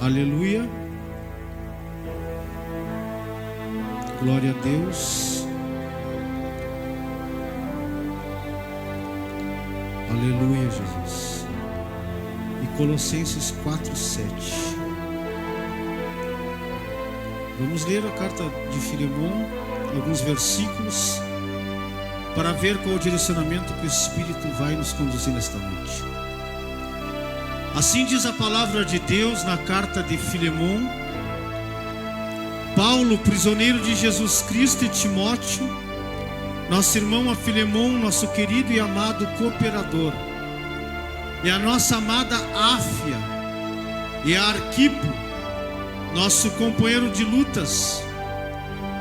Aleluia. Glória a Deus. Aleluia, Jesus. E Colossenses 4:7. Vamos ler a carta de Filemon, alguns versículos, para ver qual o direcionamento que o Espírito vai nos conduzir nesta noite. Assim diz a palavra de Deus na carta de Filemon. Paulo, prisioneiro de Jesus Cristo, e Timóteo, nosso irmão a Filemon, nosso querido e amado cooperador, e a nossa amada Áfia, e a Arquipo, nosso companheiro de lutas,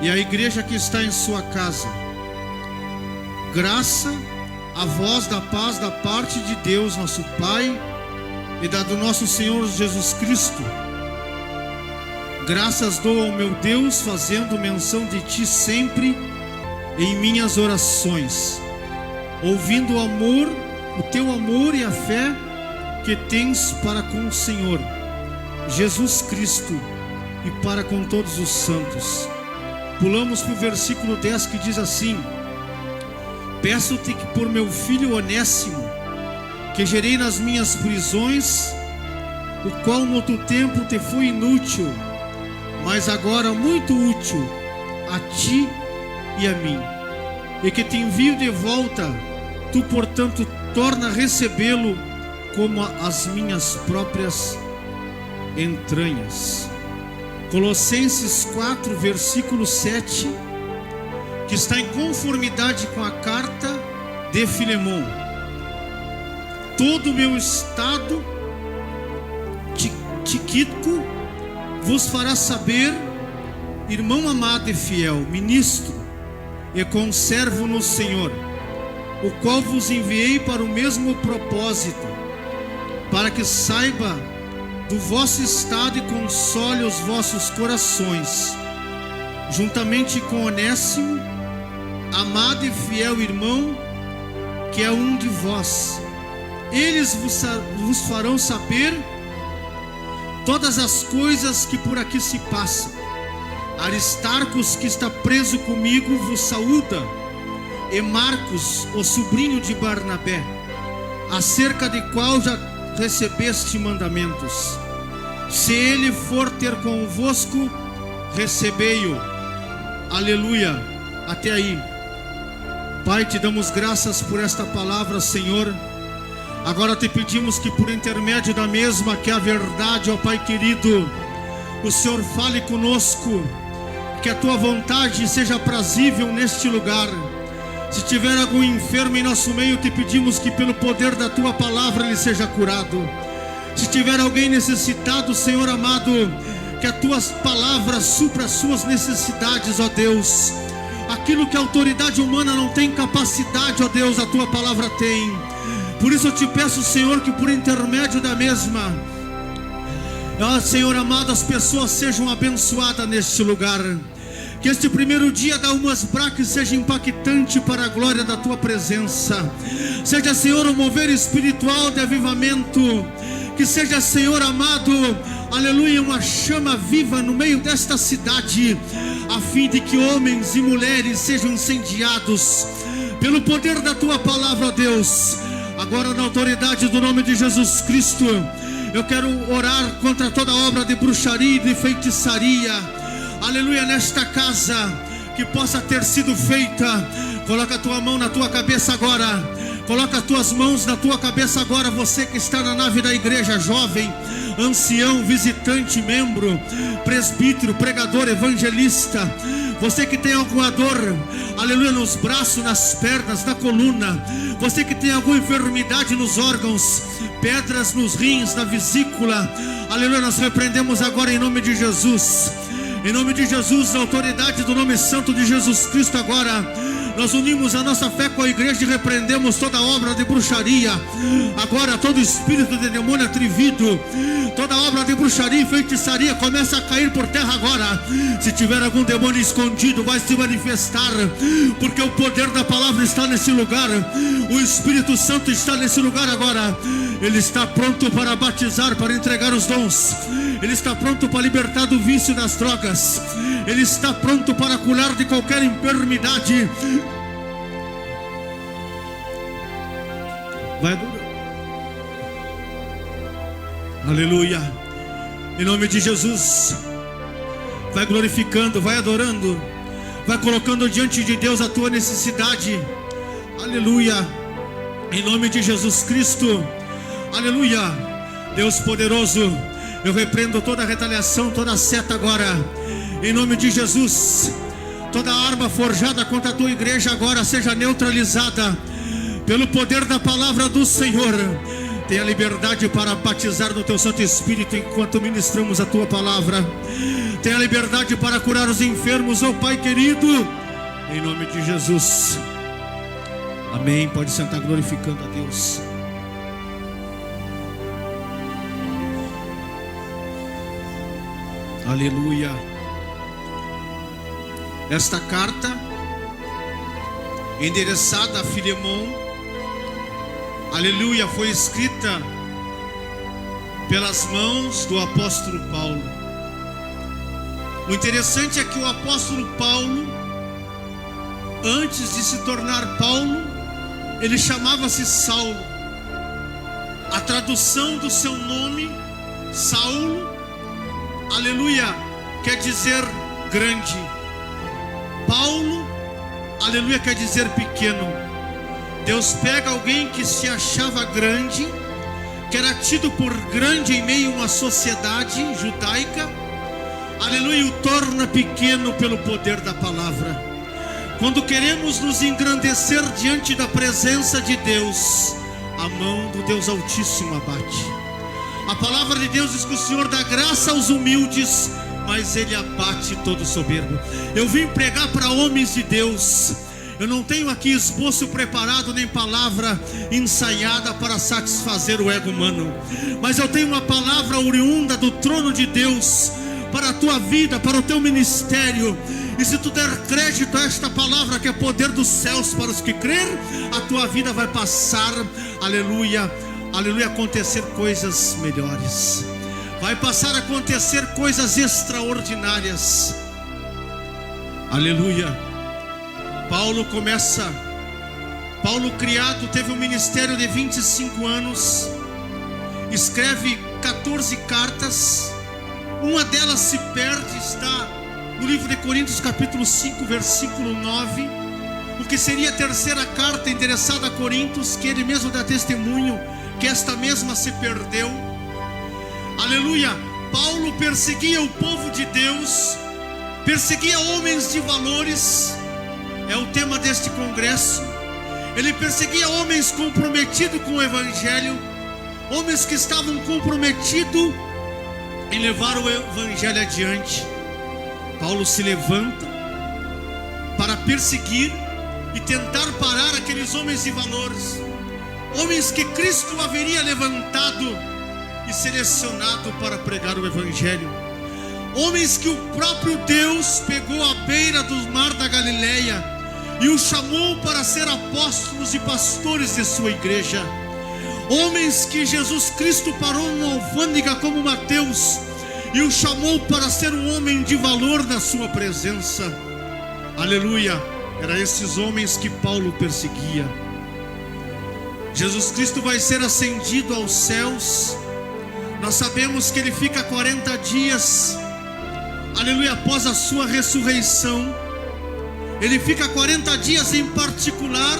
e a igreja que está em sua casa. Graça a vós da paz da parte de Deus, nosso Pai, e da do nosso Senhor Jesus Cristo. Graças dou ao meu Deus, fazendo menção de ti sempre em minhas orações, ouvindo o amor, o teu amor e a fé que tens para com o Senhor Jesus Cristo e para com todos os santos. Pulamos para o versículo 10, que diz assim: peço-te que por meu filho Onésimo, que gerei nas minhas prisões, o qual no outro tempo te foi inútil, mas agora muito útil a ti e a mim, e que te envio de volta, tu portanto torna a recebê-lo como as minhas próprias entranhas. Colossenses 4, versículo 7, que está em conformidade com a carta de Filemon. Todo o meu estado Tíquico vos fará saber, irmão amado e fiel, ministro e conservo no Senhor, o qual vos enviei para o mesmo propósito, para que saiba do vosso estado e console os vossos corações, juntamente com Onésimo, amado e fiel irmão, que é um de vós. Eles vos farão saber todas as coisas que por aqui se passam. Aristarcos, que está preso comigo, vos saúda, e Marcos, o sobrinho de Barnabé, acerca de qual já recebeste mandamentos. Se ele for ter convosco, recebei-o. Aleluia. Até aí. Pai, te damos graças por esta palavra, Senhor. Agora te pedimos que por intermédio da mesma, que é a verdade, ó Pai querido, o Senhor fale conosco, que a tua vontade seja prazível neste lugar. Se tiver algum enfermo em nosso meio, te pedimos que pelo poder da tua palavra ele seja curado. Se tiver alguém necessitado, Senhor amado, que as tuas palavras supra as suas necessidades, ó Deus. Aquilo que a autoridade humana não tem capacidade, ó Deus, a tua palavra tem. Por isso eu te peço, Senhor, que por intermédio da mesma, ó Senhor amado, as pessoas sejam abençoadas neste lugar. Que este primeiro dia da Umas Braques seja impactante para a glória da tua presença. Seja, Senhor, um mover espiritual de avivamento. Que seja, Senhor amado, aleluia, uma chama viva no meio desta cidade, a fim de que homens e mulheres sejam incendiados pelo poder da tua palavra, ó Deus. Agora, na autoridade do nome de Jesus Cristo, eu quero orar contra toda obra de bruxaria e de feitiçaria, aleluia, nesta casa, que possa ter sido feita. Coloca a tua mão na tua cabeça agora. Coloca as tuas mãos na tua cabeça agora. Você que está na nave da igreja, jovem, ancião, visitante, membro, presbítero, pregador, evangelista. Você que tem alguma dor, aleluia, nos braços, nas pernas, na coluna. Você que tem alguma enfermidade nos órgãos, pedras nos rins, na vesícula, aleluia, nós repreendemos agora em nome de Jesus. Em nome de Jesus, na autoridade do nome santo de Jesus Cristo agora. Nós unimos a nossa fé com a igreja e repreendemos toda obra de bruxaria. Agora todo espírito de demônio atrevido, toda obra de bruxaria e feitiçaria começa a cair por terra agora. Se tiver algum demônio escondido, vai se manifestar, porque o poder da palavra está nesse lugar. O Espírito Santo está nesse lugar agora. Ele está pronto para batizar, para entregar os dons. Ele está pronto para libertar do vício das drogas. Ele está pronto para curar de qualquer enfermidade. Vai adorar. Aleluia. Em nome de Jesus. Vai glorificando, vai adorando, vai colocando diante de Deus a tua necessidade. Aleluia. Em nome de Jesus Cristo. Aleluia. Deus poderoso, eu repreendo toda retaliação, toda seta agora, em nome de Jesus. Toda arma forjada contra a tua igreja agora seja neutralizada pelo poder da palavra do Senhor. Tenha liberdade para batizar no teu Santo Espírito enquanto ministramos a tua palavra. Tenha liberdade para curar os enfermos, ó Pai querido, em nome de Jesus. Amém. Pode sentar glorificando a Deus. Aleluia. Esta carta, endereçada a Filemon, aleluia, foi escrita pelas mãos do apóstolo Paulo. O interessante é que o apóstolo Paulo, antes de se tornar Paulo, ele chamava-se Saulo. A tradução do seu nome, Saulo, aleluia, quer dizer grande. Paulo, aleluia, quer dizer pequeno. Deus pega alguém que se achava grande, que era tido por grande em meio a uma sociedade judaica, aleluia, e o torna pequeno pelo poder da palavra. Quando queremos nos engrandecer diante da presença de Deus, a mão do Deus Altíssimo abate. A palavra de Deus diz que o Senhor dá graça aos humildes, mas Ele abate todo soberbo. Eu vim pregar para homens de Deus. Eu não tenho aqui esboço preparado, nem palavra ensaiada para satisfazer o ego humano, mas eu tenho uma palavra oriunda do trono de Deus para a tua vida, para o teu ministério. E se tu der crédito a esta palavra, que é poder dos céus para os que crerem, a tua vida vai passar, aleluia, aleluia, acontecer coisas melhores. Vai passar a acontecer coisas extraordinárias. Aleluia. Paulo criado, teve um ministério de 25 anos, escreve 14 cartas, uma delas se perde, está no livro de Coríntios capítulo 5, versículo 9, o que seria a terceira carta endereçada a Coríntios, que ele mesmo dá testemunho, que esta mesma se perdeu. Aleluia. Paulo perseguia o povo de Deus, perseguia homens de valores, é o tema deste congresso. Ele perseguia homens comprometidos com o Evangelho, homens que estavam comprometidos em levar o Evangelho adiante. Paulo se levanta para perseguir e tentar parar aqueles homens de valores, homens que Cristo haveria levantado e selecionado para pregar o Evangelho, homens que o próprio Deus pegou à beira do mar da Galileia e o chamou para ser apóstolos e pastores de sua igreja, homens que Jesus Cristo parou numa alfândega como Mateus e o chamou para ser um homem de valor na sua presença. Aleluia. Eram esses homens que Paulo perseguia. Jesus Cristo vai ser ascendido aos céus. Nós sabemos que ele fica 40 dias, aleluia, após a sua ressurreição. Ele fica 40 dias em particular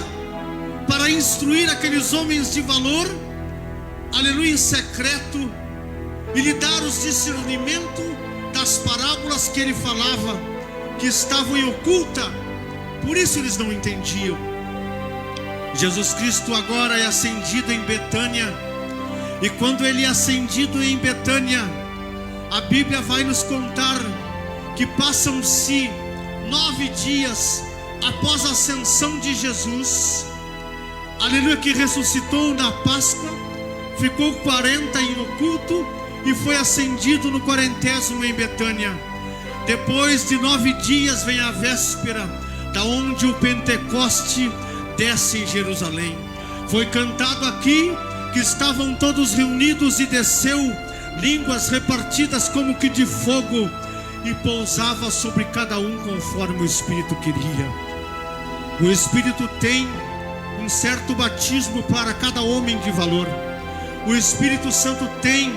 para instruir aqueles homens de valor, aleluia, em secreto, e lhe dar os discernimentos das parábolas que ele falava, que estavam em oculta, por isso eles não entendiam. Jesus Cristo agora é ascendido em Betânia, e quando ele é ascendido em Betânia, a Bíblia vai nos contar que passam-se 9 dias após a ascensão de Jesus, aleluia, que ressuscitou na Páscoa, ficou 40 em oculto e foi ascendido no 40º em Betânia. Depois de 9 dias vem a véspera, da onde o Pentecoste desce em Jerusalém. Foi cantado aqui que estavam todos reunidos e desceu línguas repartidas como que de fogo e pousava sobre cada um conforme o Espírito queria. O Espírito tem um certo batismo para cada homem de valor. O Espírito Santo tem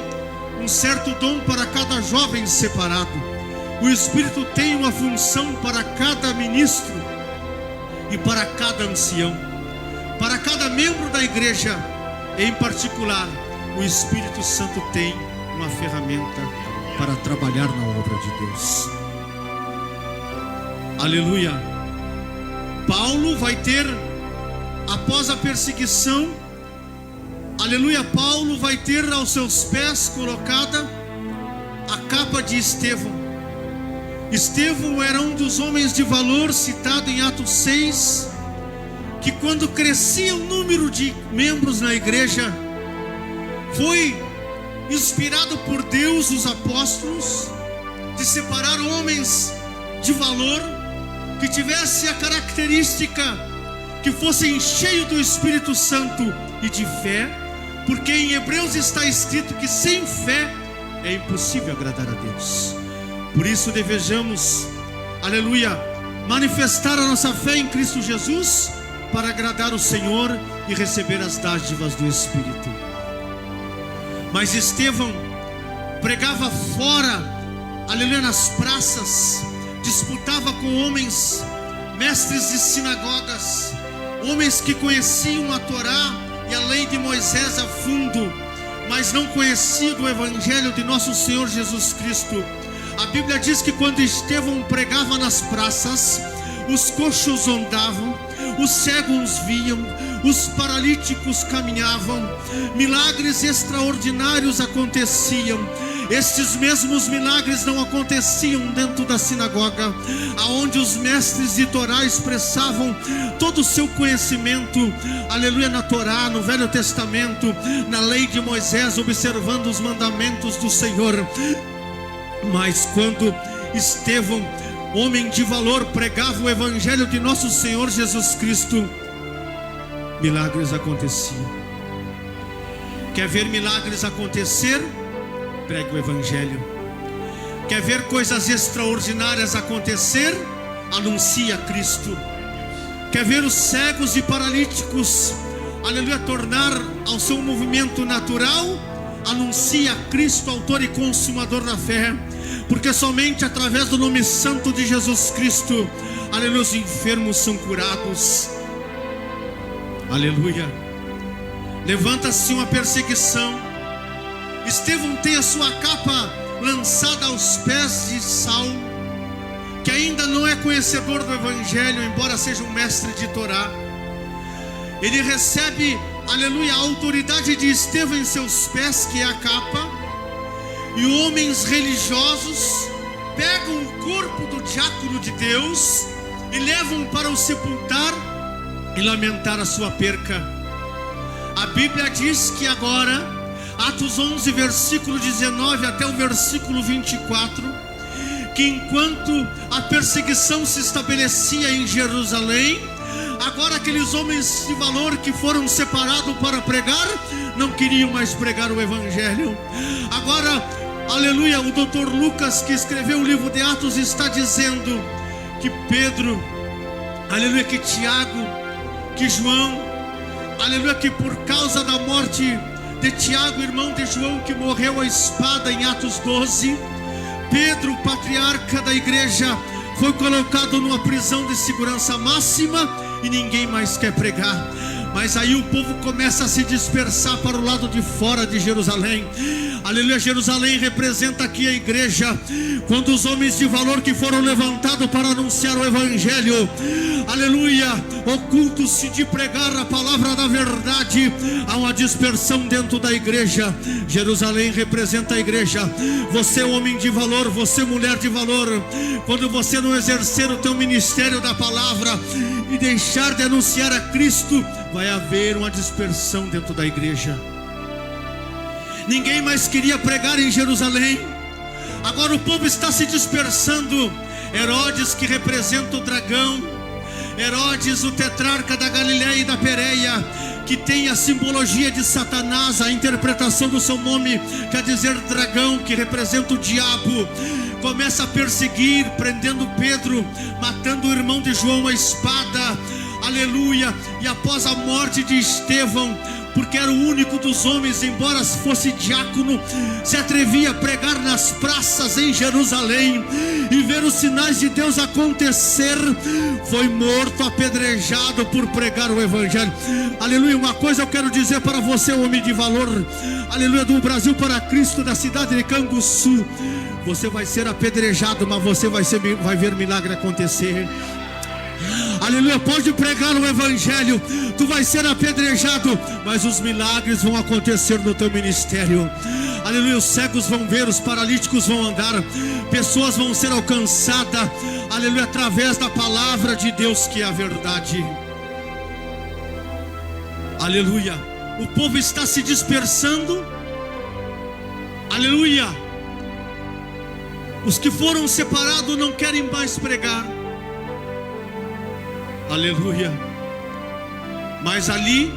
um certo dom para cada jovem separado. O Espírito tem uma função para cada ministro e para cada ancião, para cada membro da igreja. Em particular, o Espírito Santo tem uma ferramenta para trabalhar na obra de Deus. Aleluia. Paulo vai ter, após a perseguição, aleluia, Paulo vai ter aos seus pés colocada a capa de Estevão. Estevão era um dos homens de valor citado em Atos 6, que quando crescia o número de membros na igreja, foi inspirado por Deus, os apóstolos, de separar homens de valor, que tivesse a característica que fossem cheios do Espírito Santo e de fé, porque em Hebreus está escrito que sem fé é impossível agradar a Deus. Por isso desejamos, aleluia, manifestar a nossa fé em Cristo Jesus para agradar o Senhor e receber as dádivas do Espírito. Mas Estevão pregava fora, aleluia, nas praças, disputava com homens, mestres de sinagogas, homens que conheciam a Torá e a lei de Moisés a fundo, mas não conheciam o Evangelho de nosso Senhor Jesus Cristo. A Bíblia diz que quando Estevão pregava nas praças, os coxos andavam, os cegos viam, os paralíticos caminhavam, milagres extraordinários aconteciam. Estes mesmos milagres não aconteciam dentro da sinagoga, aonde os mestres de Torá expressavam todo o seu conhecimento, aleluia, na Torá, no Velho Testamento, na lei de Moisés, observando os mandamentos do Senhor. Mas quando Estevão, homem de valor, pregava o Evangelho de nosso Senhor Jesus Cristo, milagres aconteciam. Quer ver milagres acontecer? Pregue o Evangelho. Quer ver coisas extraordinárias acontecer? Anuncia Cristo. Quer ver os cegos e paralíticos, aleluia, tornar ao seu movimento natural? Anuncia Cristo, autor e consumador da fé, porque somente através do nome santo de Jesus Cristo, aleluia, os enfermos são curados. Aleluia. Levanta-se uma perseguição. Estevão tem a sua capa lançada aos pés de Saulo, que ainda não é conhecedor do Evangelho, embora seja um mestre de Torá. Ele recebe, aleluia, a autoridade de Estevão em seus pés, que é a capa, e homens religiosos pegam o corpo do diácono de Deus e levam para o sepultar e lamentar a sua perca. A Bíblia diz que agora, Atos 11, versículo 19 até o versículo 24, que enquanto a perseguição se estabelecia em Jerusalém, agora aqueles homens de valor que foram separados para pregar, não queriam mais pregar o Evangelho. Agora, aleluia, o Dr. Lucas, que escreveu o livro de Atos, está dizendo que Pedro, aleluia, que Tiago, que João, aleluia, que por causa da morte de Tiago, irmão de João, que morreu à espada em Atos 12, Pedro, patriarca da igreja, foi colocado numa prisão de segurança máxima e ninguém mais quer pregar. Mas aí o povo começa a se dispersar para o lado de fora de Jerusalém. Aleluia, Jerusalém representa aqui a igreja. Quando os homens de valor que foram levantados para anunciar o evangelho, aleluia, ocultos-se de pregar a palavra da verdade, há uma dispersão dentro da igreja. Jerusalém representa a igreja. Você, homem de valor, você, mulher de valor, quando você não exercer o teu ministério da palavra e deixar de anunciar a Cristo, vai haver uma dispersão dentro da igreja. Ninguém mais queria pregar em Jerusalém. Agora o povo está se dispersando. Herodes, que representa o dragão, Herodes, o tetrarca da Galileia e da Pérea, que tem a simbologia de Satanás, a interpretação do seu nome quer dizer dragão, que representa o diabo, começa a perseguir, prendendo Pedro, matando o irmão de João à espada, aleluia. E após a morte de Estevão, porque era o único dos homens, embora fosse diácono, se atrevia a pregar nas praças em Jerusalém e ver os sinais de Deus acontecer, foi morto, apedrejado por pregar o evangelho. Aleluia. Uma coisa eu quero dizer para você, homem de valor, aleluia, do Brasil para Cristo, da cidade de Canguçu: você vai ser apedrejado, mas você vai ver milagre acontecer. Aleluia, pode pregar o evangelho, tu vai ser apedrejado, mas os milagres vão acontecer no teu ministério. Aleluia, os cegos vão ver, os paralíticos vão andar, pessoas vão ser alcançadas, aleluia, através da palavra de Deus, que é a verdade. Aleluia, o povo está se dispersando, aleluia. Os que foram separados não querem mais pregar, aleluia. Mas ali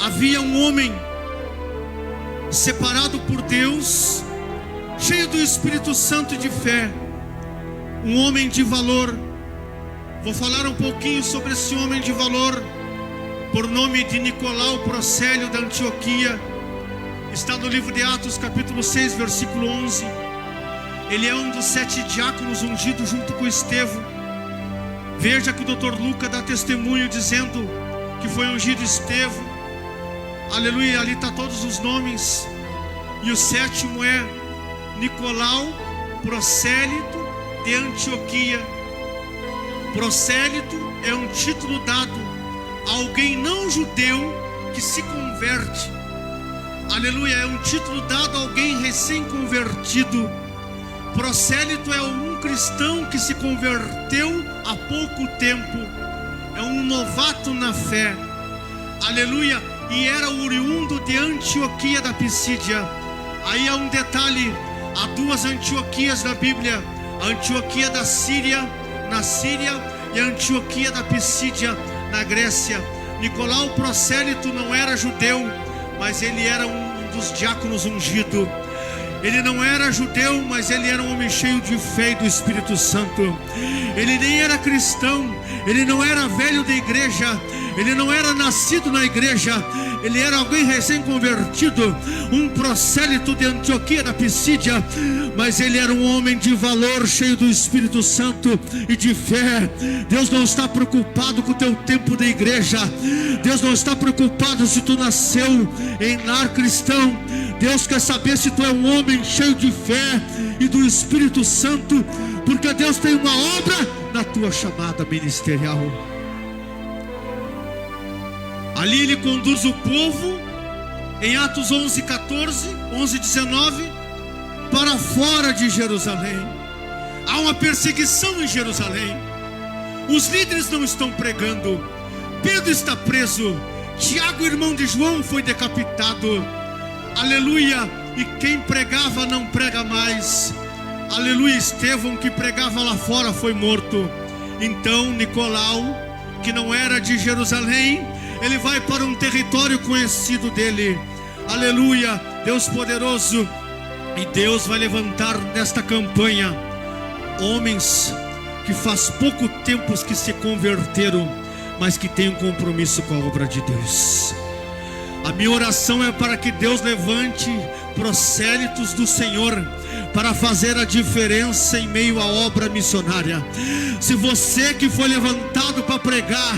havia um homem separado por Deus, cheio do Espírito Santo e de fé, um homem de valor. Vou falar um pouquinho sobre esse homem de valor, por nome de Nicolau Procélio da Antioquia. Está no livro de Atos capítulo 6 versículo 11. Ele é um dos 7 diáconos ungidos junto com Estevão. Veja que o Dr. Lucas dá testemunho dizendo que foi ungido Estevão, aleluia, ali está todos os nomes. E o 7º é Nicolau Prosélito de Antioquia. Prosélito é um título dado a alguém não judeu que se converte, aleluia, é um título dado a alguém recém-convertido. Prosélito é um cristão que se converteu há pouco tempo, é um novato na fé, aleluia, e era oriundo de Antioquia da Pisídia. Aí há um detalhe: há 2 Antioquias na Bíblia, a Antioquia da Síria, na Síria, e a Antioquia da Pisídia, na Grécia. Nicolau Prosélito não era judeu, mas ele era um dos diáconos ungidos. Ele não era judeu, mas ele era um homem cheio de fé e do Espírito Santo. Ele nem era cristão, ele não era velho da igreja, ele não era nascido na igreja, ele era alguém recém-convertido, um prosélito de Antioquia da Pisídia, mas ele era um homem de valor, cheio do Espírito Santo e de fé. Deus não está preocupado com o teu tempo de igreja, Deus não está preocupado se tu nasceu em lar cristão. Deus quer saber se tu é um homem cheio de fé e do Espírito Santo, porque Deus tem uma obra na tua chamada ministerial. Ali ele conduz o povo, em Atos 11:14, 11:19, para fora de Jerusalém. Há uma perseguição em Jerusalém. Os líderes não estão pregando. Pedro está preso. Tiago, irmão de João, foi decapitado. Aleluia. E quem pregava não prega mais. Aleluia. Estevão, que pregava lá fora, foi morto. Então Nicolau, que não era de Jerusalém, ele vai para um território conhecido dele. Aleluia. Deus poderoso. E Deus vai levantar nesta campanha homens que faz pouco tempo que se converteram, mas que têm um compromisso com a obra de Deus. A minha oração é para que Deus levante prosélitos do Senhor para fazer a diferença em meio à obra missionária. Se você que foi levantado para pregar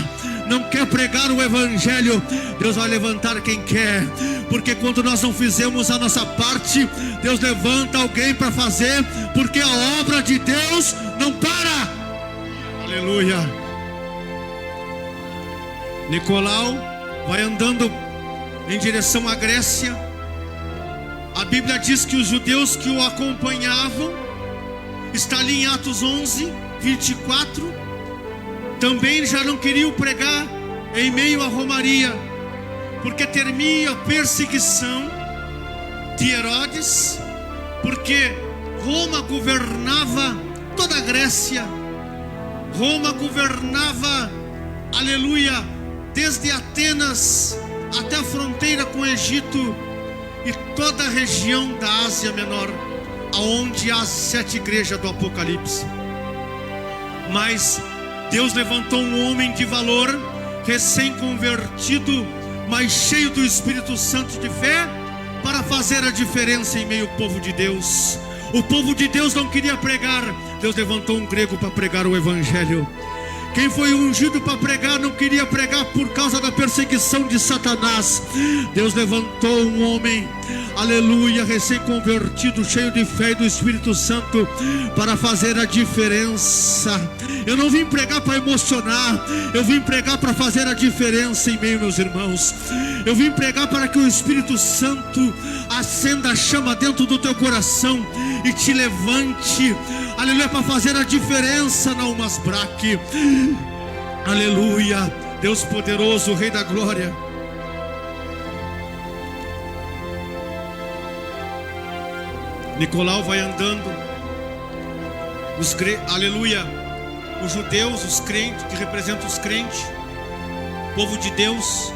não quer pregar o evangelho, Deus vai levantar quem quer, porque quando nós não fizemos a nossa parte, Deus levanta alguém para fazer, porque a obra de Deus não para. Aleluia. Nicolau vai andando em direção à Grécia. A Bíblia diz que os judeus que o acompanhavam, está ali em Atos 11, 24, também já não queriam pregar em meio à romaria, porque temia a perseguição de Herodes, porque Roma governava toda a Grécia, Roma governava, aleluia, desde Atenas até a fronteira com o Egito e toda a região da Ásia Menor, aonde há as 7 igrejas do Apocalipse. Mas Deus levantou um homem de valor, recém-convertido, mas cheio do Espírito Santo de fé, para fazer a diferença em meio ao povo de Deus. O povo de Deus não queria pregar, Deus levantou um grego para pregar o evangelho. Quem foi ungido para pregar não queria pregar por causa da perseguição de Satanás. Deus levantou um homem, aleluia, recém-convertido, cheio de fé e do Espírito Santo, para fazer a diferença. Eu não vim pregar para emocionar, eu vim pregar para fazer a diferença em meio, meus irmãos. Eu vim pregar para que o Espírito Santo acenda a chama dentro do teu coração e te levante, aleluia, para fazer a diferença na Umasbraque. Aleluia, Deus poderoso, Rei da glória. Nicolau vai andando, aleluia, os judeus, os crentes, que representam os crentes, povo de Deus,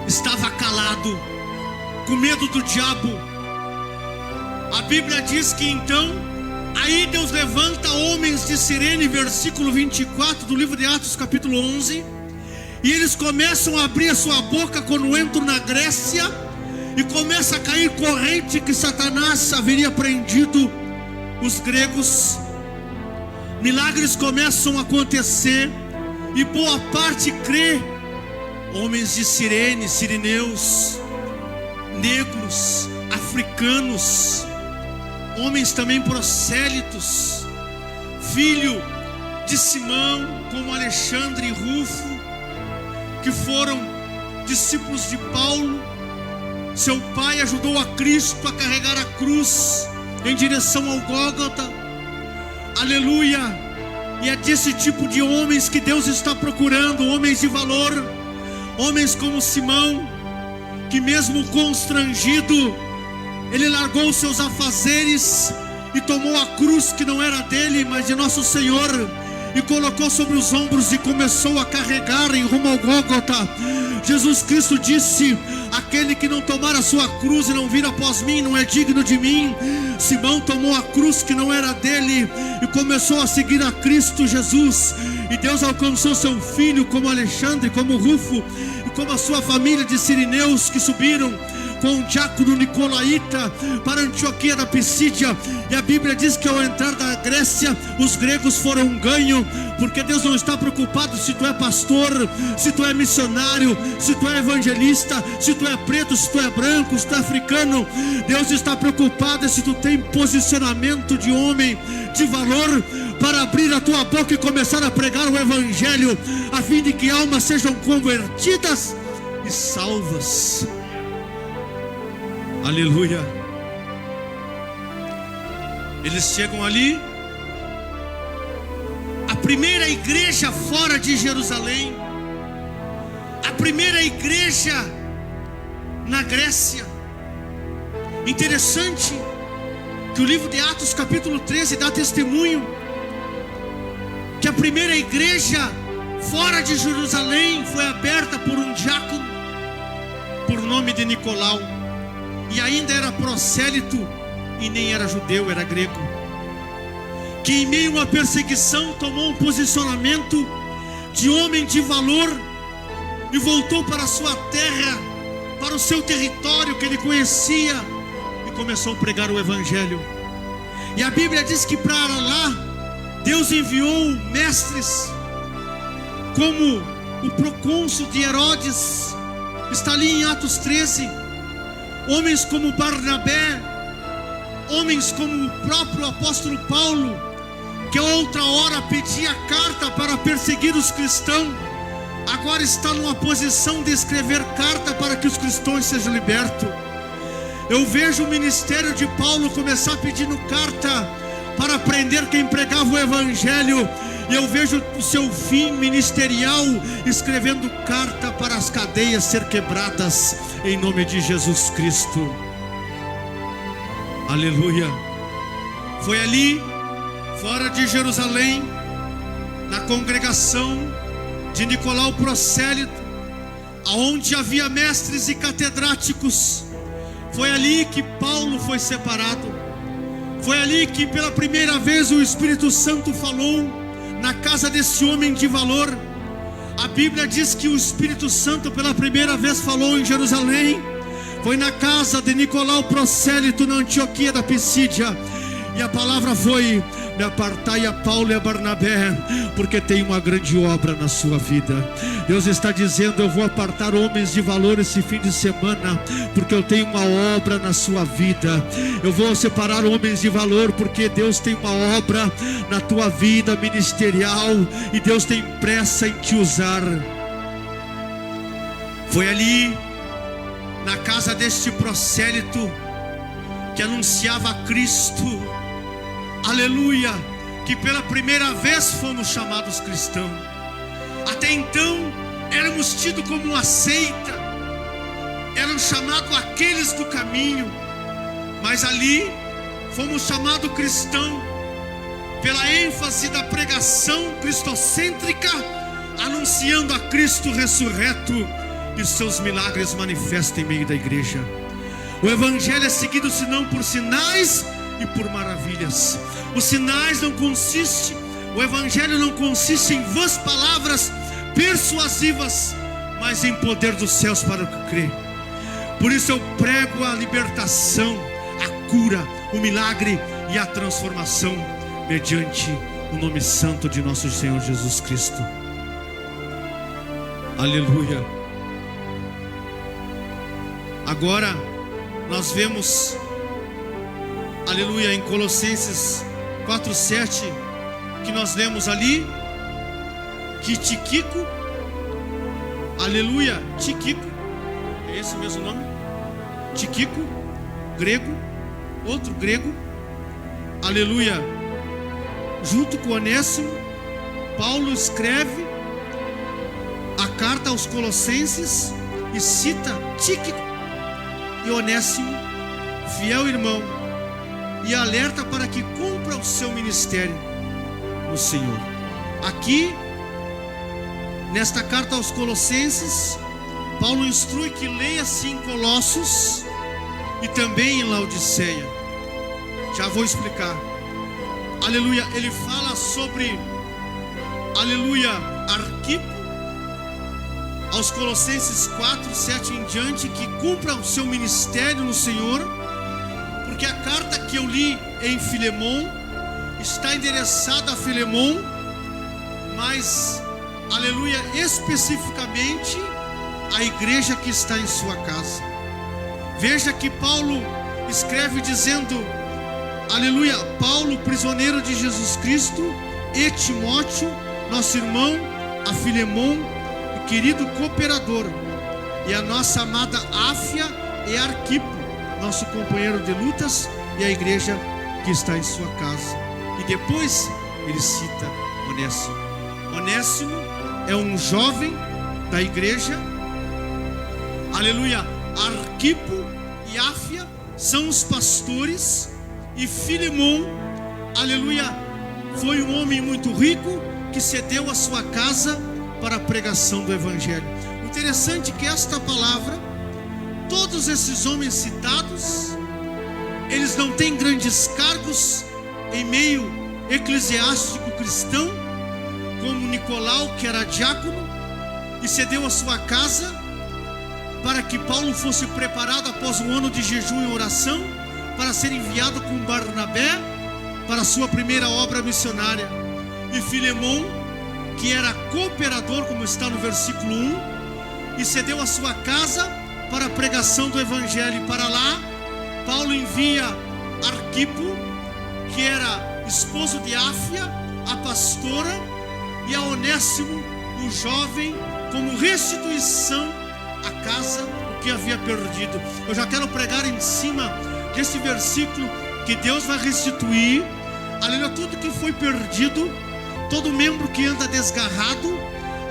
estava calado, com medo do diabo. A Bíblia diz que então, aí Deus levanta homens de Cirene, versículo 24 do livro de Atos, capítulo 11, e eles começam a abrir a sua boca quando entram na Grécia, e começa a cair corrente que Satanás haveria prendido os gregos. Milagres começam a acontecer, e boa parte crê. Homens de Cirene, sirineus, negros, africanos, homens também prosélitos, filho de Simão, como Alexandre e Rufo, que foram discípulos de Paulo. Seu pai ajudou a Cristo a carregar a cruz em direção ao Gólgota. Aleluia. E é desse tipo de homens que Deus está procurando, homens de valor, homens como Simão, que mesmo constrangido, ele largou seus afazeres e tomou a cruz que não era dele, mas de nosso Senhor, e colocou sobre os ombros e começou a carregar em rumo ao Gólgota. Jesus Cristo disse: aquele que não tomar a sua cruz e não vir após mim não é digno de mim. Simão tomou a cruz que não era dele e começou a seguir a Cristo Jesus, e Deus alcançou seu filho, como Alexandre, como Rufo, e como a sua família de sirineus, que subiram com o diácono Nicolaíta para Antioquia da Pisídia. E a Bíblia diz que ao entrar da Grécia, os gregos foram ganho, porque Deus não está preocupado se tu é pastor, se tu é missionário, se tu é evangelista, se tu é preto, se tu é branco, se tu é africano. Deus está preocupado se tu tem posicionamento de homem de valor para abrir a tua boca e começar a pregar o evangelho, a fim de que almas sejam convertidas e salvas. Aleluia. Eles chegam ali, a primeira igreja fora de Jerusalém, a primeira igreja na Grécia. Interessante que o livro de Atos capítulo 13 dá testemunho que a primeira igreja fora de Jerusalém foi aberta por um diácono por nome de Nicolau, e ainda era prosélito e nem era judeu, era grego, que em meio a uma perseguição tomou um posicionamento de homem de valor e voltou para a sua terra, para o seu território que ele conhecia, e começou a pregar o evangelho. E a Bíblia diz que para lá Deus enviou mestres como o procônsul de Herodes, está ali em Atos 13. Homens como Barnabé, homens como o próprio apóstolo Paulo, que outra hora pedia carta para perseguir os cristãos, agora está numa posição de escrever carta para que os cristãos sejam libertos. Eu vejo o ministério de Paulo começar pedindo carta para prender quem pregava o evangelho, e eu vejo o seu fim ministerial escrevendo carta para as cadeias ser quebradas em nome de Jesus Cristo. Aleluia. Foi ali, fora de Jerusalém, na congregação de Nicolau Prosélito, aonde havia mestres e catedráticos. Foi ali que Paulo foi separado. Foi ali que pela primeira vez o Espírito Santo falou na casa desse homem de valor. A Bíblia diz que o Espírito Santo pela primeira vez falou em Jerusalém. Foi na casa de Nicolau Prosélito, na Antioquia da Pisídia. E a palavra foi: me apartai a Paulo e a Barnabé, porque tem uma grande obra na sua vida. Deus está dizendo: eu vou apartar homens de valor esse fim de semana, porque eu tenho uma obra na sua vida. Eu vou separar homens de valor, porque Deus tem uma obra na tua vida ministerial, e Deus tem pressa em te usar. Foi ali, na casa deste prosélito, que anunciava a Cristo, aleluia, que pela primeira vez fomos chamados cristãos. Até então éramos tidos como uma seita, eram chamados aqueles do caminho, mas ali fomos chamados cristãos pela ênfase da pregação cristocêntrica, anunciando a Cristo ressurreto e seus milagres manifestos em meio da igreja. O evangelho é seguido senão por sinais e por maravilhas. Os sinais não consistem, o evangelho não consiste em vãs palavras persuasivas, mas em poder dos céus para o que crê. Por isso eu prego a libertação, a cura, o milagre e a transformação mediante o nome santo de nosso Senhor Jesus Cristo. Aleluia. Agora nós vemos, aleluia, em Colossenses 4:7, que nós lemos ali, que Tíquico, aleluia, Tíquico, é esse mesmo nome? Tíquico, grego, outro grego, aleluia, junto com Onésimo, Paulo escreve a carta aos Colossenses e cita Tíquico e Onésimo, fiel irmão, e alerta para que cumpra o seu ministério no Senhor. Aqui, nesta carta aos Colossenses, Paulo instrui que leia-se em Colossos e também em Laodiceia. Já vou explicar. Aleluia, ele fala sobre, aleluia, Arquipo, aos Colossenses 4:7 em diante, que cumpra o seu ministério no Senhor, porque a carta que eu li em Filemon está endereçada a Filemon, mas, aleluia, especificamente a igreja que está em sua casa. Veja que Paulo escreve dizendo, aleluia, Paulo, prisioneiro de Jesus Cristo, e Timóteo, nosso irmão, a Filemon, querido cooperador, e a nossa amada Áfia e Arquipo, nosso companheiro de lutas, e a igreja que está em sua casa. E depois ele cita Onésimo. Onésimo é um jovem da igreja, aleluia. Arquipo e Áfia são os pastores, e Filemon, aleluia, foi um homem muito rico que cedeu a sua casa para a pregação do evangelho. O interessante é que esta palavra, todos esses homens citados, eles não têm grandes cargos em meio eclesiástico cristão, como Nicolau, que era diácono e cedeu a sua casa para que Paulo fosse preparado após um ano de jejum e oração para ser enviado com Barnabé para a sua primeira obra missionária. E Filemon, que era cooperador, como está no versículo 1, e cedeu a sua casa para a pregação do evangelho. E para lá, Paulo envia Arquipo, que era esposo de Áfia, a pastora, e a Onésimo, o jovem, como restituição à casa, o que havia perdido. Eu já quero pregar em cima desse versículo, que Deus vai restituir, aleluia, tudo que foi perdido, todo membro que anda desgarrado,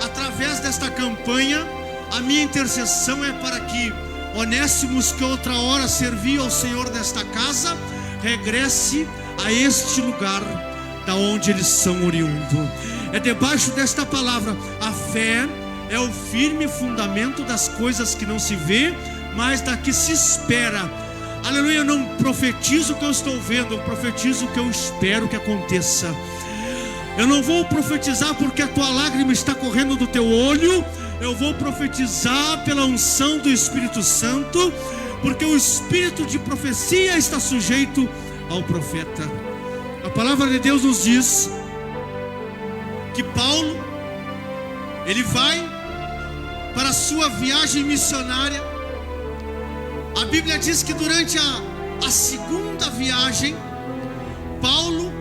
através desta campanha. A minha intercessão é para que Onésimos, que outra hora servia ao Senhor nesta casa, regresse a este lugar da onde eles são oriundos. É debaixo desta palavra: a fé é o firme fundamento das coisas que não se vê, mas da que se espera. Aleluia. Eu não profetizo o que eu estou vendo, eu profetizo o que eu espero que aconteça. Eu não vou profetizar porque a tua lágrima está correndo do teu olho. Eu vou profetizar pela unção do Espírito Santo, porque o espírito de profecia está sujeito ao profeta. A palavra de Deus nos diz que Paulo, ele vai para a sua viagem missionária. A Bíblia diz que durante a segunda viagem, Paulo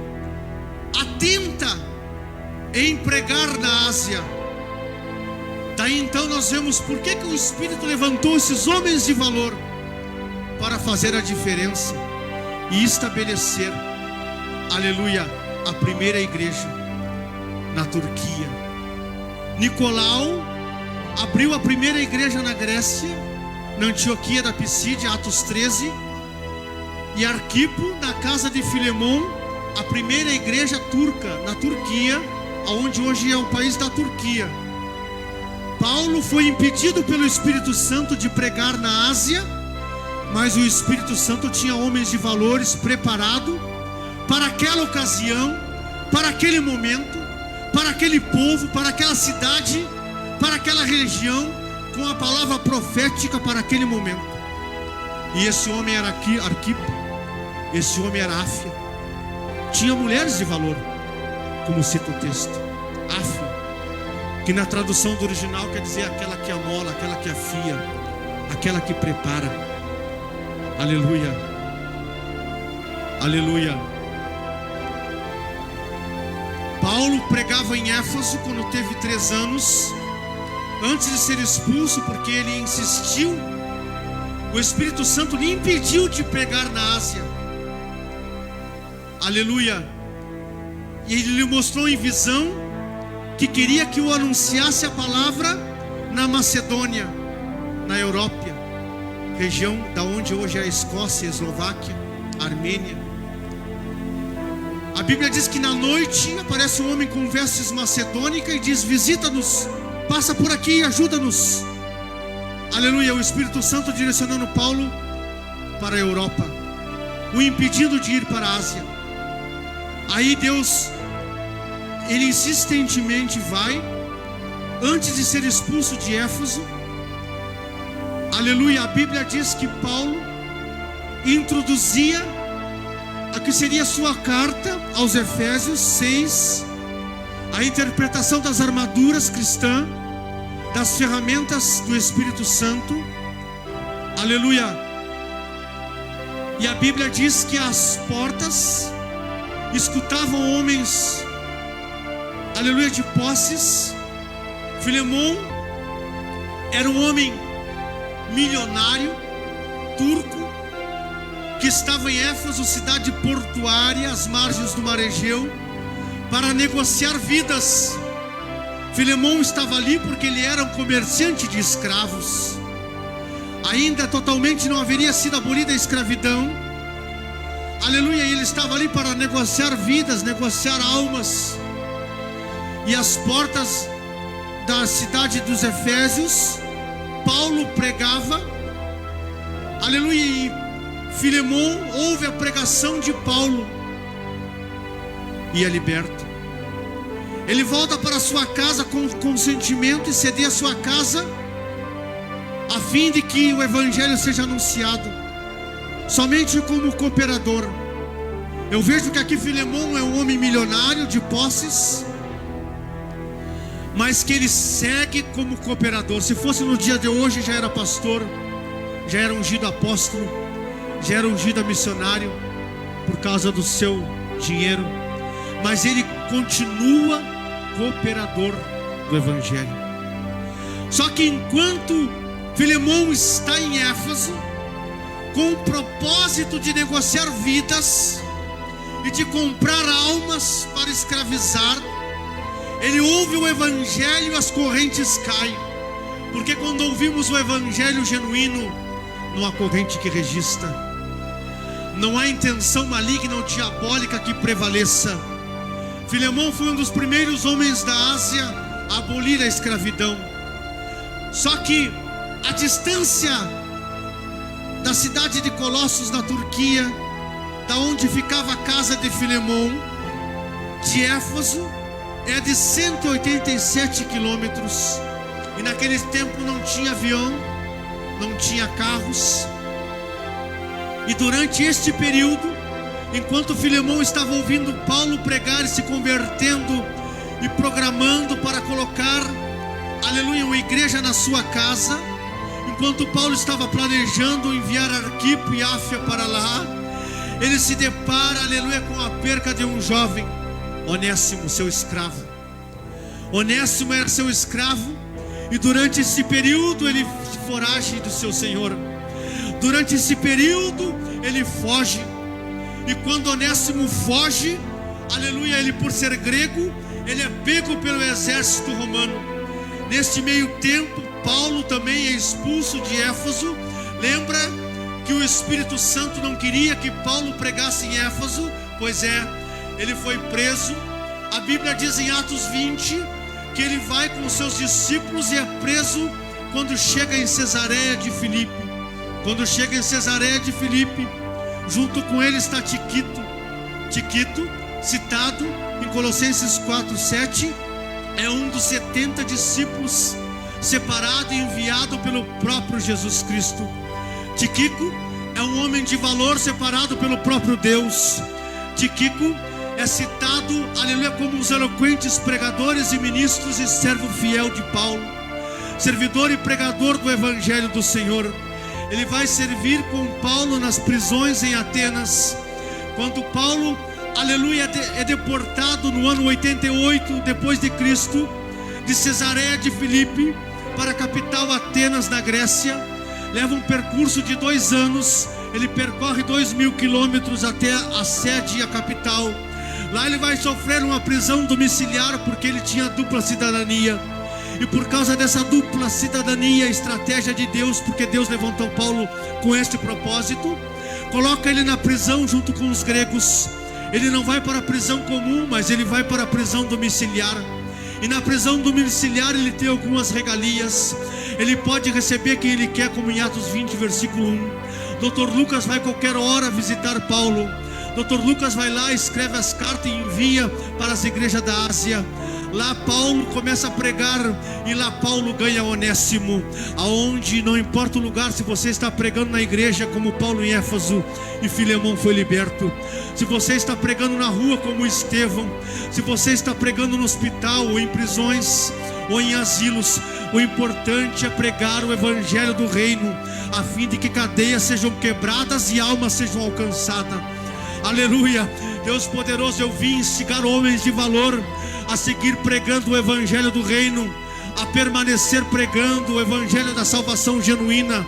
atenta em pregar na Ásia. Daí então nós vemos por que o Espírito levantou esses homens de valor para fazer a diferença e estabelecer, aleluia, a primeira igreja na Turquia. Nicolau abriu a primeira igreja na Grécia, na Antioquia da Pisídia, Atos 13, e Arquipo na casa de Filemon, a primeira igreja turca na Turquia, onde hoje é o país da Turquia. Paulo foi impedido pelo Espírito Santo de pregar na Ásia, mas o Espírito Santo tinha homens de valores preparados para aquela ocasião, para aquele momento, para aquele povo, para aquela cidade, para aquela região, com a palavra profética para aquele momento. E esse homem era Arquipo, esse homem era Áfia. Tinha mulheres de valor, como cita o texto. Áfia, que na tradução do original quer dizer aquela que amola, aquela que afia, aquela que prepara. Aleluia, aleluia. Paulo pregava em Éfeso quando teve 3 anos, antes de ser expulso, porque ele insistiu. O Espírito Santo lhe impediu de pregar na Ásia. Aleluia. E ele lhe mostrou em visão que queria que o anunciasse a palavra na Macedônia, na Europa, região da onde hoje é a Escócia, a Eslováquia, a Armênia. A Bíblia diz que na noite aparece um homem com vestes macedônicas e diz: visita-nos, passa por aqui e ajuda-nos. Aleluia. O Espírito Santo direcionando Paulo para a Europa, o impedindo de ir para a Ásia. Aí Deus, ele insistentemente vai, antes de ser expulso de Éfeso. Aleluia. A Bíblia diz que Paulo introduzia a que seria sua carta aos Efésios 6, a interpretação das armaduras cristãs, das ferramentas do Espírito Santo. Aleluia. E a Bíblia diz que as portas escutavam homens, aleluia, de posses. Filemon era um homem milionário, turco, que estava em Éfeso, cidade portuária, às margens do mar Egeu, para negociar vidas. Filemon estava ali porque ele era um comerciante de escravos. Ainda totalmente não haveria sido abolida a escravidão. Aleluia. E ele estava ali para negociar vidas, negociar almas. E as portas da cidade dos Efésios, Paulo pregava. Aleluia. E Filemon ouve a pregação de Paulo e é liberto. Ele volta para sua casa com consentimento e cede a sua casa, a fim de que o evangelho seja anunciado, somente como cooperador. Eu vejo que aqui Filemon é um homem milionário de posses. mas que ele segue como cooperador. Se fosse no dia de hoje, já era pastor, já era ungido apóstolo, já era ungido missionário, por causa do seu dinheiro, mas ele continua cooperador do evangelho. Só que enquanto Filemão está em Éfeso, com o propósito de negociar vidas e de comprar almas para escravizar, ele ouve o evangelho e as correntes caem. Porque quando ouvimos o evangelho genuíno, não há corrente que resista, não há intenção maligna ou diabólica que prevaleça. Filemão foi um dos primeiros homens da Ásia a abolir a escravidão. Só que a distância da cidade de Colossos, na Turquia, da onde ficava a casa de Filemão, de Éfeso, é de 187 quilômetros. E naquele tempo não tinha avião, não tinha carros. E durante este período, enquanto Filemão estava ouvindo Paulo pregar e se convertendo e programando para colocar, aleluia, uma igreja na sua casa, enquanto Paulo estava planejando enviar Arquipo e Áfia para lá, ele se depara, aleluia, com a perca de um jovem, Onésimo, seu escravo. Onésimo era seu escravo, e durante esse período ele forage do seu senhor. Durante esse período ele foge, e quando Onésimo foge, aleluia, ele, por ser grego, ele é pego pelo exército romano. Neste meio tempo, Paulo também é expulso de Éfeso. Lembra que o Espírito Santo não queria que Paulo pregasse em Éfeso? Pois é, ele foi preso. A Bíblia diz em Atos 20 que ele vai com os seus discípulos e é preso quando chega em Cesareia de Filipe. Quando chega em Cesareia de Filipe, junto com ele está Tiquito. Tiquito, citado em Colossenses 4:7, é um dos 70 discípulos separado e enviado pelo próprio Jesus Cristo. Tiquico é um homem de valor separado pelo próprio Deus. Tiquico é citado, aleluia, como os eloquentes pregadores e ministros e servo fiel de Paulo, servidor e pregador do evangelho do Senhor. Ele vai servir com Paulo nas prisões em Atenas. Quando Paulo, aleluia, é deportado no ano 88 depois de Cristo, de Cesareia de Filipe para a capital Atenas, na Grécia, leva um percurso de 2 anos. Ele percorre 2.000 quilômetros até a sede e a capital. Lá ele vai sofrer uma prisão domiciliar, porque ele tinha dupla cidadania. E por causa dessa dupla cidadania, estratégia de Deus, porque Deus levantou Paulo com este propósito, coloca ele na prisão junto com os gregos. Ele não vai para a prisão comum, mas ele vai para a prisão domiciliar. E na prisão domiciliar ele tem algumas regalias. Ele pode receber quem ele quer, como em Atos 20, versículo 1. Dr. Lucas vai qualquer hora visitar Paulo. Dr. Lucas vai lá, escreve as cartas e envia para as igrejas da Ásia. Lá Paulo começa a pregar, e lá Paulo ganha Onésimo. Aonde não importa o lugar, se você está pregando na igreja como Paulo em Éfeso e Filemão foi liberto, se você está pregando na rua como Estevão, se você está pregando no hospital ou em prisões ou em asilos, o importante é pregar o evangelho do reino, a fim de que cadeias sejam quebradas e almas sejam alcançadas. Aleluia. Deus poderoso, eu vim instigar homens de valor a seguir pregando o evangelho do reino, a permanecer pregando o evangelho da salvação genuína,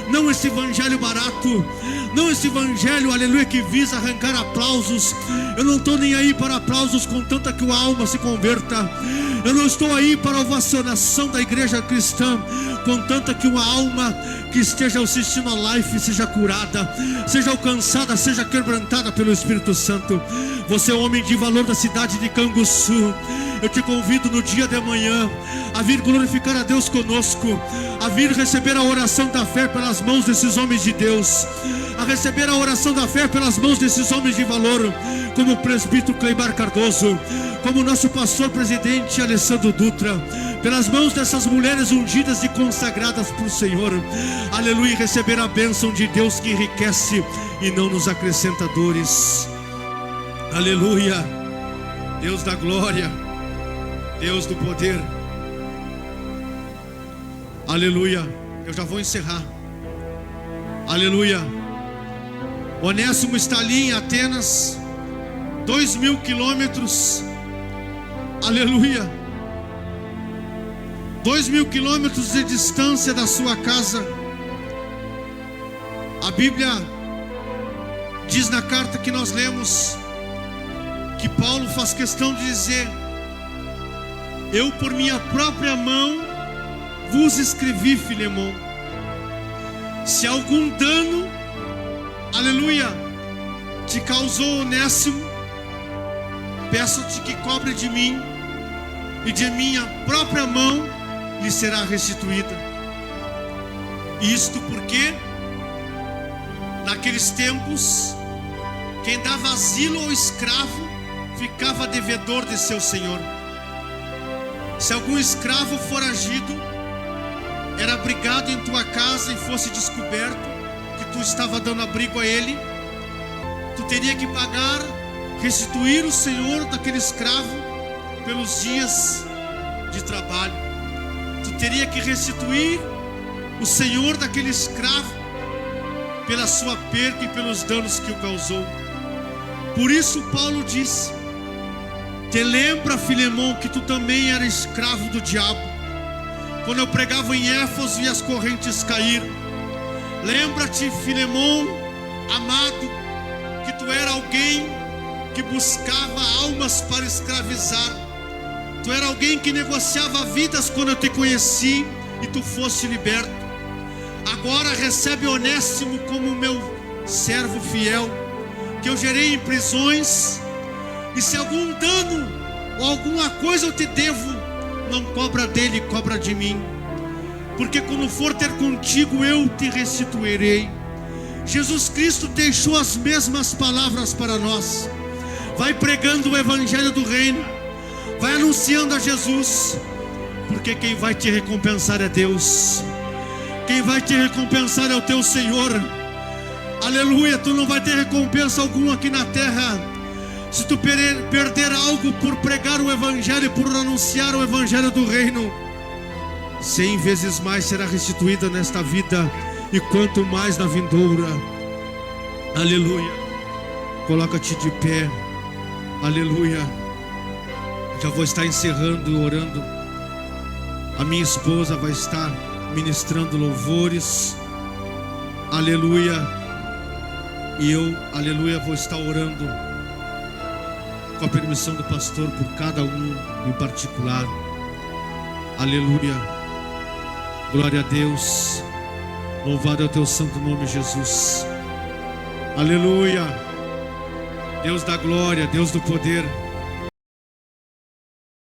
não esse evangelho barato, não esse evangelho, aleluia, que visa arrancar aplausos. Eu não estou nem aí para aplausos, contanto que a alma se converta. Eu não estou aí para a ovacionação da igreja cristã, contanto que uma alma que esteja assistindo a live seja curada, seja alcançada, seja quebrantada pelo Espírito Santo. Você é homem de valor da cidade de Canguçu. Eu te convido no dia de amanhã a vir glorificar a Deus conosco, a vir receber a oração da fé pelas mãos desses homens de Deus, a receber a oração da fé pelas mãos desses homens de valor, como o presbítero Cleimar Cardoso, como o nosso pastor presidente Alessandro Dutra, pelas mãos dessas mulheres ungidas e consagradas por Senhor, aleluia, e receber a bênção de Deus que enriquece e não nos acrescenta dores. Aleluia. Deus da glória, Deus do poder, Aleluia. Eu já vou encerrar. Aleluia. Onésimo está ali em Atenas, 2.000 quilômetros. Aleluia. 2.000 quilômetros de distância da sua casa. A Bíblia diz na carta que nós lemos que Paulo faz questão de dizer: eu por minha própria mão vos escrevi, Filemão. Se algum dano, aleluia, te causou Onésimo, peço-te que cobre de mim, e de minha própria mão lhe será restituída. Isto porque naqueles tempos quem dava asilo ao escravo ficava devedor de seu senhor. Se algum escravo foragido era abrigado em tua casa e fosse descoberto que tu estava dando abrigo a ele, tu teria que pagar, restituir o senhor daquele escravo pelos dias de trabalho. Tu teria que restituir o senhor daquele escravo pela sua perda e pelos danos que o causou. Por isso Paulo disse: te lembra, Filemão, que tu também era escravo do diabo, quando eu pregava em Éfeso e as correntes caíram. Lembra-te, Filemão, amado, que tu era alguém que buscava almas para escravizar. Tu era alguém que negociava vidas quando eu te conheci e tu foste liberto. Agora recebe Onésimo como meu servo fiel, que eu gerei em prisões. E se algum dano ou alguma coisa eu te devo, não cobra dele, cobra de mim. Porque quando for ter contigo, eu te restituirei. Jesus Cristo deixou as mesmas palavras para nós. Vai pregando o evangelho do reino, vai anunciando a Jesus, porque quem vai te recompensar é Deus. Quem vai te recompensar é o teu Senhor. Aleluia. Tu não vai ter recompensa alguma aqui na terra se tu perder algo por pregar o evangelho, por anunciar o evangelho do reino. 100 vezes mais será restituída nesta vida, e quanto mais na vindoura. Aleluia. Coloca-te de pé. Aleluia. Já vou estar encerrando e orando. A minha esposa vai estar ministrando louvores. Aleluia. E eu, aleluia, vou estar orando, com a permissão do pastor, por cada um em particular. Aleluia. Glória a Deus. Louvado é o teu santo nome, Jesus. Aleluia. Deus da glória, Deus do poder.